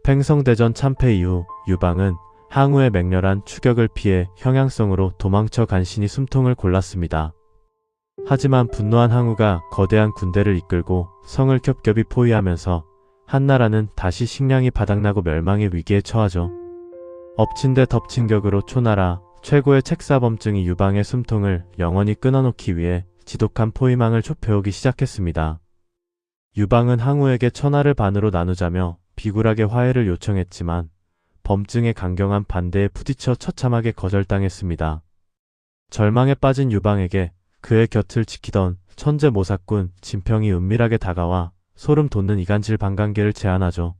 팽성대전 참패 이후 유방은 항우의 맹렬한 추격을 피해 형양성으로 도망쳐 간신히 숨통을 골랐습니다. 하지만 분노한 항우가 거대한 군대를 이끌고 성을 겹겹이 포위하면서 한나라는 다시 식량이 바닥나고 멸망의 위기에 처하죠. 엎친 데 덮친 격으로 초나라 최고의 책사범증이 유방의 숨통을 영원히 끊어놓기 위해 지독한 포위망을 좁혀오기 시작했습니다. 유방은 항우에게 천하를 반으로 나누자며 비굴하게 화해를 요청했지만 범증의 강경한 반대에 부딪혀 처참하게 거절당했습니다. 절망에 빠진 유방에게 그의 곁을 지키던 천재 모사꾼 진평이 은밀하게 다가와 소름 돋는 이간질 방관계를 제안하죠.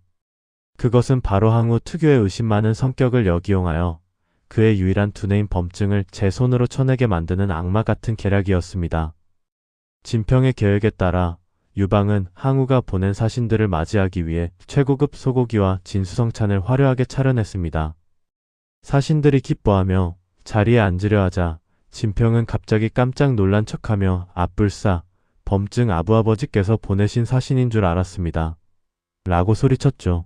그것은 바로 항우 특유의 의심 많은 성격을 역이용하여 그의 유일한 두뇌인 범증을 제 손으로 쳐내게 만드는 악마 같은 계략이었습니다. 진평의 계획에 따라 유방은 항우가 보낸 사신들을 맞이하기 위해 최고급 소고기와 진수성찬을 화려하게 차려냈습니다. 사신들이 기뻐하며 자리에 앉으려 하자 진평은 갑자기 깜짝 놀란 척하며 앞불싸 범증 아부아버지께서 보내신 사신인 줄 알았습니다. 라고 소리쳤죠.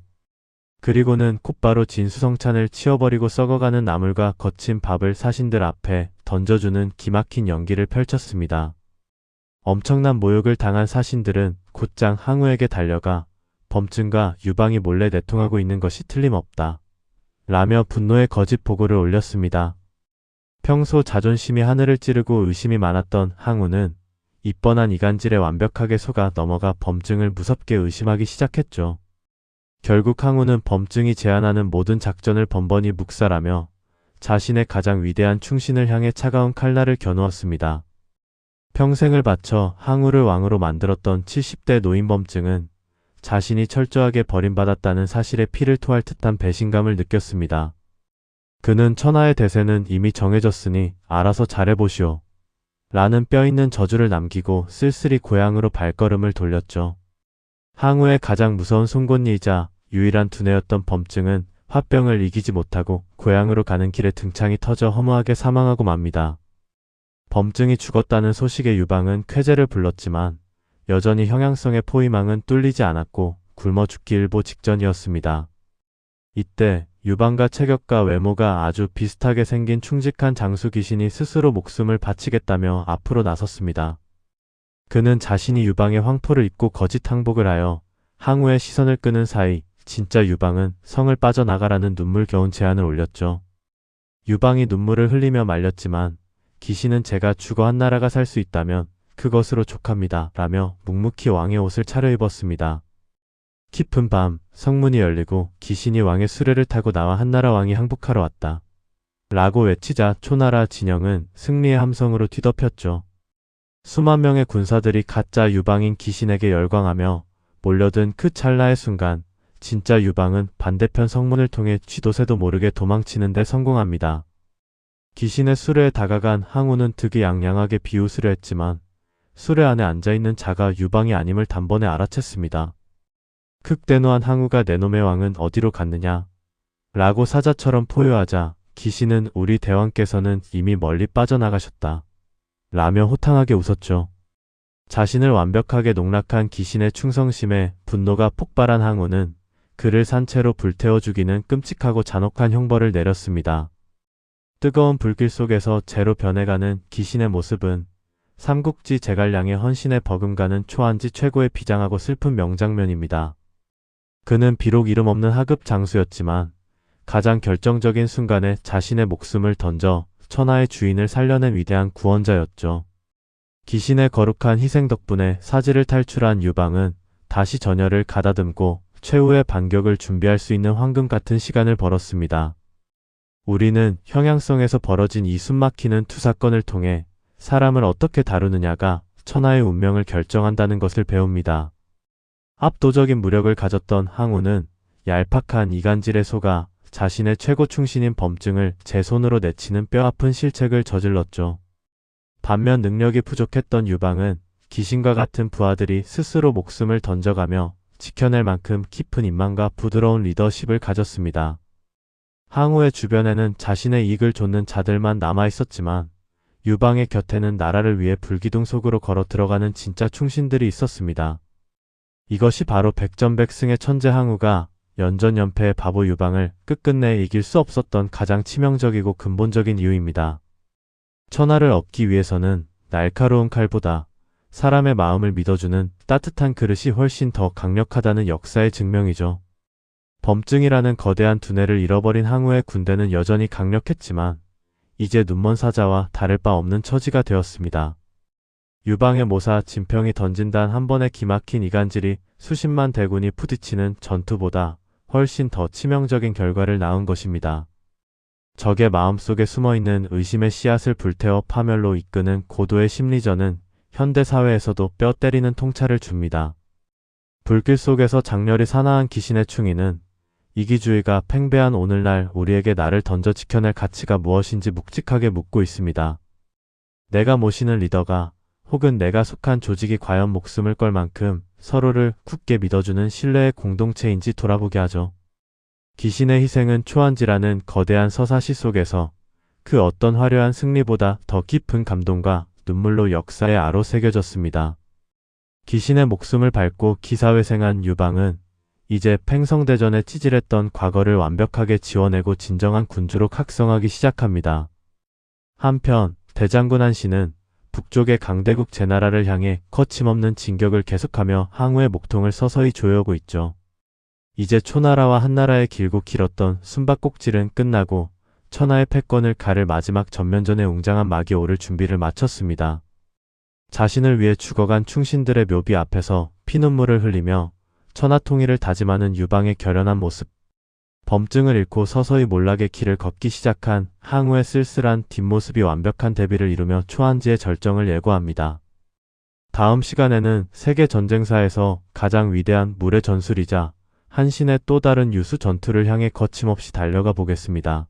그리고는 곧바로 진수성찬을 치워버리고 썩어가는 나물과 거친 밥을 사신들 앞에 던져주는 기막힌 연기를 펼쳤습니다. 엄청난 모욕을 당한 사신들은 곧장 항우에게 달려가 범증과 유방이 몰래 내통하고 있는 것이 틀림없다 라며 분노의 거짓 보고를 올렸습니다. 평소 자존심이 하늘을 찌르고 의심이 많았던 항우는 이 뻔한 이간질에 완벽하게 속아 넘어가 범증을 무섭게 의심하기 시작했죠. 결국 항우는 범증이 제안하는 모든 작전을 번번이 묵살하며 자신의 가장 위대한 충신을 향해 차가운 칼날을 겨누었습니다. 평생을 바쳐 항우를 왕으로 만들었던 70대 노인 범증은 자신이 철저하게 버림받았다는 사실에 피를 토할 듯한 배신감을 느꼈습니다. 그는 천하의 대세는 이미 정해졌으니 알아서 잘해보시오 라는 뼈있는 저주를 남기고 쓸쓸히 고향으로 발걸음을 돌렸죠. 항우의 가장 무서운 송곳니이자 유일한 두뇌였던 범증은 화병을 이기지 못하고 고향으로 가는 길에 등창이 터져 허무하게 사망하고 맙니다. 범증이 죽었다는 소식에 유방은 쾌재를 불렀지만 여전히 형양성의 포위망은 뚫리지 않았고 굶어 죽기 일보 직전이었습니다. 이때 유방과 체격과 외모가 아주 비슷하게 생긴 충직한 장수 귀신이 스스로 목숨을 바치겠다며 앞으로 나섰습니다. 그는 자신이 유방의 황포를 입고 거짓 항복을 하여 항우의 시선을 끄는 사이 진짜 유방은 성을 빠져나가라는 눈물겨운 제안을 올렸죠. 유방이 눈물을 흘리며 말렸지만 귀신은 제가 죽어 한나라가 살 수 있다면 그것으로 족합니다 라며 묵묵히 왕의 옷을 차려입었습니다. 깊은 밤 성문이 열리고 귀신이 왕의 수레를 타고 나와 한나라 왕이 항복하러 왔다 라고 외치자 초나라 진영은 승리의 함성으로 뒤덮였죠. 수만 명의 군사들이 가짜 유방인 귀신에게 열광하며 몰려든 그 찰나의 순간 진짜 유방은 반대편 성문을 통해 쥐도새도 모르게 도망치는 데 성공합니다. 귀신의 수레에 다가간 항우는 득이양양하게 비웃으려 했지만 수레 안에 앉아있는 자가 유방이 아님을 단번에 알아챘습니다. 극대노한 항우가 내놈의 왕은 어디로 갔느냐 라고 사자처럼 포효하자 귀신은 우리 대왕께서는 이미 멀리 빠져나가셨다 라며 호탕하게 웃었죠. 자신을 완벽하게 농락한 귀신의 충성심에 분노가 폭발한 항우는 그를 산채로 불태워 죽이는 끔찍하고 잔혹한 형벌을 내렸습니다. 뜨거운 불길 속에서 재로 변해가는 귀신의 모습은 삼국지 제갈량의 헌신에 버금가는 초안지 최고의 비장하고 슬픈 명장면입니다. 그는 비록 이름 없는 하급 장수였지만 가장 결정적인 순간에 자신의 목숨을 던져 천하의 주인을 살려낸 위대한 구원자였죠. 귀신의 거룩한 희생 덕분에 사지를 탈출한 유방은 다시 전열을 가다듬고 최후의 반격을 준비할 수 있는 황금 같은 시간을 벌었습니다. 우리는 형양성에서 벌어진 이 숨막히는 투사건을 통해 사람을 어떻게 다루느냐가 천하의 운명을 결정한다는 것을 배웁니다. 압도적인 무력을 가졌던 항우는 얄팍한 이간질에 속아 자신의 최고 충신인 범증을 제 손으로 내치는 뼈아픈 실책을 저질렀죠. 반면 능력이 부족했던 유방은 귀신과 같은 부하들이 스스로 목숨을 던져가며 지켜낼 만큼 깊은 인망과 부드러운 리더십을 가졌습니다. 항우의 주변에는 자신의 이익을 좇는 자들만 남아있었지만 유방의 곁에는 나라를 위해 불기둥 속으로 걸어 들어가는 진짜 충신들이 있었습니다. 이것이 바로 백전백승의 천재 항우가 연전연패의 바보 유방을 끝끝내 이길 수 없었던 가장 치명적이고 근본적인 이유입니다. 천하를 얻기 위해서는 날카로운 칼보다 사람의 마음을 믿어주는 따뜻한 그릇이 훨씬 더 강력하다는 역사의 증명이죠. 범증이라는 거대한 두뇌를 잃어버린 항우의 군대는 여전히 강력했지만 이제 눈먼 사자와 다를 바 없는 처지가 되었습니다. 유방의 모사 진평이 던진 단 한 번의 기막힌 이간질이 수십만 대군이 부딪히는 전투보다 훨씬 더 치명적인 결과를 낳은 것입니다. 적의 마음속에 숨어있는 의심의 씨앗을 불태워 파멸로 이끄는 고도의 심리전은 현대사회에서도 뼈 때리는 통찰을 줍니다. 불길 속에서 장렬히 사나운 귀신의 충이는 이기주의가 팽배한 오늘날 우리에게 나를 던져 지켜낼 가치가 무엇인지 묵직하게 묻고 있습니다. 내가 모시는 리더가 혹은 내가 속한 조직이 과연 목숨을 걸 만큼 서로를 굳게 믿어주는 신뢰의 공동체인지 돌아보게 하죠. 귀신의 희생은 초안지라는 거대한 서사시 속에서 그 어떤 화려한 승리보다 더 깊은 감동과 눈물로 역사에 아로 새겨졌습니다. 귀신의 목숨을 밟고 기사회생한 유방은 이제 팽성대전에 치질했던 과거를 완벽하게 지워내고 진정한 군주로 각성하기 시작합니다. 한편 대장군 한씨는 북쪽의 강대국 제나라를 향해 거침없는 진격을 계속하며 항우의 목통을 서서히 조여오고 있죠. 이제 초나라와 한나라의 길고 길었던 숨바꼭질은 끝나고 천하의 패권을 가를 마지막 전면전에 웅장한 막이 오를 준비를 마쳤습니다. 자신을 위해 죽어간 충신들의 묘비 앞에서 피눈물을 흘리며 천하 통일을 다짐하는 유방의 결연한 모습. 범증을 잃고 서서히 몰락의 길을 걷기 시작한 항우의 쓸쓸한 뒷모습이 완벽한 대비를 이루며 초안지의 절정을 예고합니다. 다음 시간에는 세계 전쟁사에서 가장 위대한 물의 전술이자 한신의 또 다른 유수 전투를 향해 거침없이 달려가 보겠습니다.